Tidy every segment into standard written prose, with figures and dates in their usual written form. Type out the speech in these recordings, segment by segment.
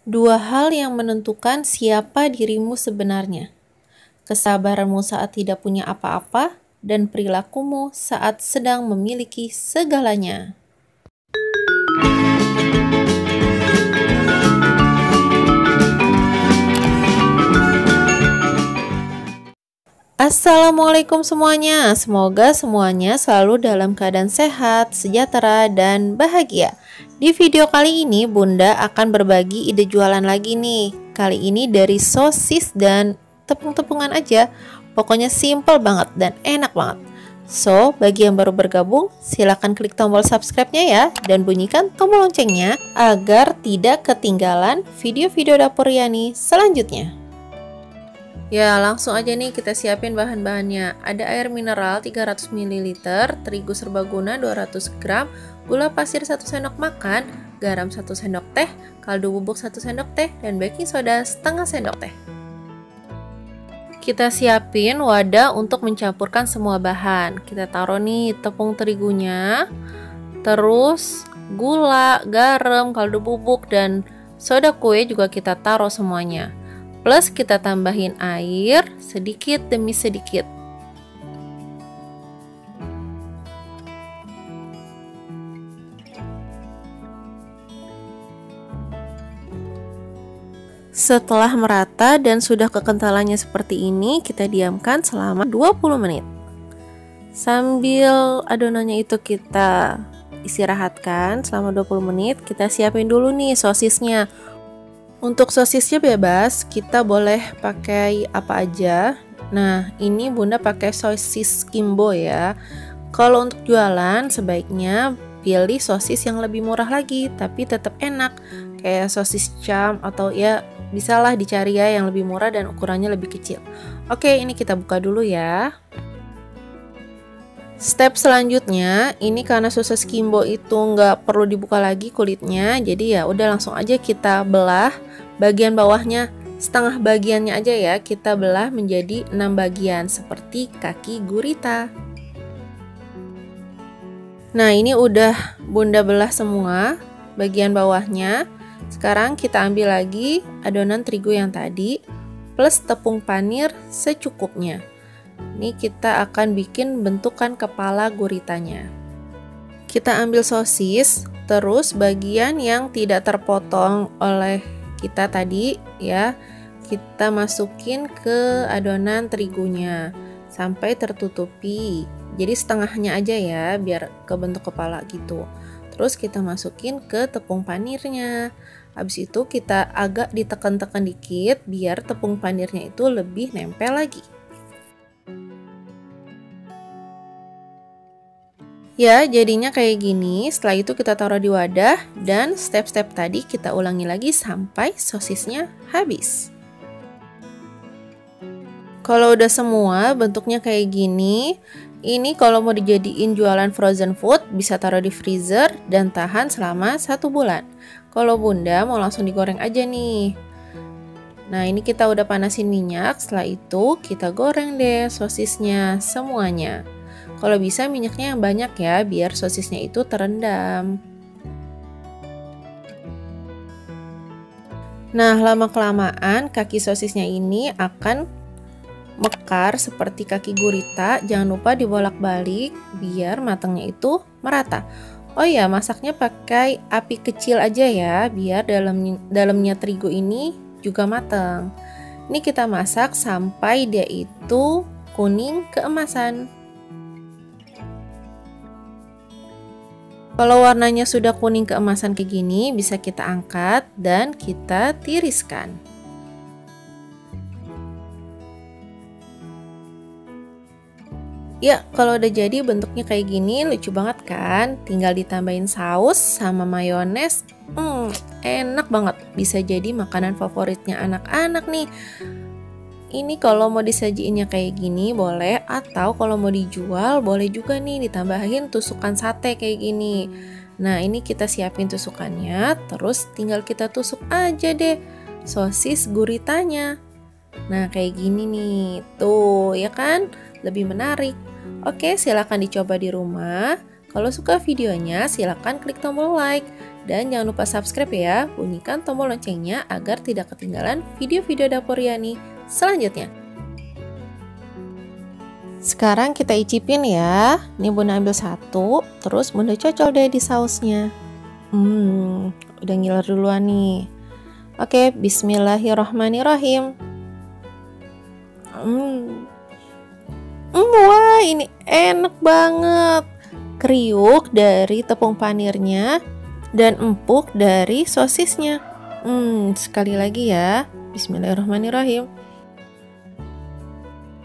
Dua hal yang menentukan siapa dirimu sebenarnya. Kesabaranmu saat tidak punya apa-apa dan perilakumu saat sedang memiliki segalanya. Assalamualaikum semuanya. Semoga semuanya selalu dalam keadaan sehat, sejahtera, dan bahagia. Di video kali ini Bunda akan berbagi ide jualan lagi nih. Kali ini dari sosis dan tepung-tepungan aja. Pokoknya simple banget dan enak banget. So, bagi yang baru bergabung, silahkan klik tombol subscribe-nya ya dan bunyikan tombol loncengnya agar tidak ketinggalan video-video dapur Yani selanjutnya. Ya, langsung aja nih kita siapin bahan-bahannya. Ada air mineral 300 ml, terigu serbaguna 200 gram, gula pasir 1 sendok makan, garam 1 sendok teh, kaldu bubuk 1 sendok teh, dan baking soda setengah sendok teh. Kita siapin wadah untuk mencampurkan semua bahan. Kita taruh nih tepung terigunya, terus gula, garam, kaldu bubuk, dan soda kue juga kita taruh semuanya. Plus kita tambahin air sedikit demi sedikit. Setelah merata dan sudah kekentalannya seperti ini, kita diamkan selama 20 menit. Sambil adonannya itu kita istirahatkan selama 20 menit, kita siapin dulu nih sosisnya. Untuk sosisnya bebas, kita boleh pakai apa aja. Nah, ini Bunda pakai sosis Kimbo ya. Kalau untuk jualan, sebaiknya pilih sosis yang lebih murah lagi, tapi tetap enak. Kayak sosis cam atau ya bisalah dicari ya yang lebih murah dan ukurannya lebih kecil. Oke, ini kita buka dulu ya. Step selanjutnya, ini karena sosis Kimbo itu nggak perlu dibuka lagi kulitnya, jadi ya udah langsung aja kita belah bagian bawahnya, setengah bagiannya aja ya, kita belah menjadi 6 bagian seperti kaki gurita. Nah, ini udah Bunda belah semua bagian bawahnya. Sekarang kita ambil lagi adonan terigu yang tadi plus tepung panir secukupnya. Ini kita akan bikin bentukan kepala guritanya. Kita ambil sosis, terus bagian yang tidak terpotong oleh kita tadi ya, kita masukin ke adonan terigunya sampai tertutupi. Jadi setengahnya aja ya, biar kebentuk kepala gitu. Terus kita masukin ke tepung panirnya. Habis itu kita agak ditekan-tekan dikit biar tepung panirnya itu lebih nempel lagi. Ya, jadinya kayak gini. Setelah itu kita taruh di wadah dan step-step tadi kita ulangi lagi sampai sosisnya habis. Kalau udah semua bentuknya kayak gini, ini kalau mau dijadiin jualan frozen food bisa taruh di freezer dan tahan selama 1 bulan. Kalau Bunda mau langsung digoreng aja nih. Nah, ini kita udah panasin minyak, setelah itu kita goreng deh sosisnya semuanya. Kalau bisa minyaknya yang banyak ya, biar sosisnya itu terendam. Nah, lama-kelamaan kaki sosisnya ini akan mekar seperti kaki gurita. Jangan lupa dibolak-balik biar matangnya itu merata. Oh ya, masaknya pakai api kecil aja ya, biar dalamnya terigu ini juga matang. Ini kita masak sampai dia itu kuning keemasan. Kalau warnanya sudah kuning keemasan kayak gini, bisa kita angkat dan kita tiriskan. Ya, kalau udah jadi bentuknya kayak gini, lucu banget kan? Tinggal ditambahin saus sama mayones. Enak banget. Bisa jadi makanan favoritnya anak-anak nih. Ini kalau mau disajiinnya kayak gini boleh, atau kalau mau dijual boleh juga nih ditambahin tusukan sate kayak gini. Nah, ini kita siapin tusukannya, terus tinggal kita tusuk aja deh sosis guritanya. Nah, kayak gini nih. Tuh, ya kan? Lebih menarik. Oke, silahkan dicoba di rumah. Kalau suka videonya, silahkan klik tombol like. Dan jangan lupa subscribe ya, bunyikan tombol loncengnya agar tidak ketinggalan video-video dapur Yani selanjutnya. Sekarang kita icipin ya. Ini Bunda ambil satu, terus Bunda cocol deh di sausnya. Udah ngiler duluan nih. Oke, bismillahirrohmanirrohim. Wah, ini enak banget. Kriuk dari tepung panirnya dan empuk dari sosisnya. Sekali lagi ya. Bismillahirrahmanirrahim.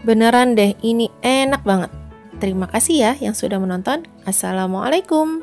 Beneran deh, ini enak banget. Terima kasih ya yang sudah menonton. Assalamualaikum.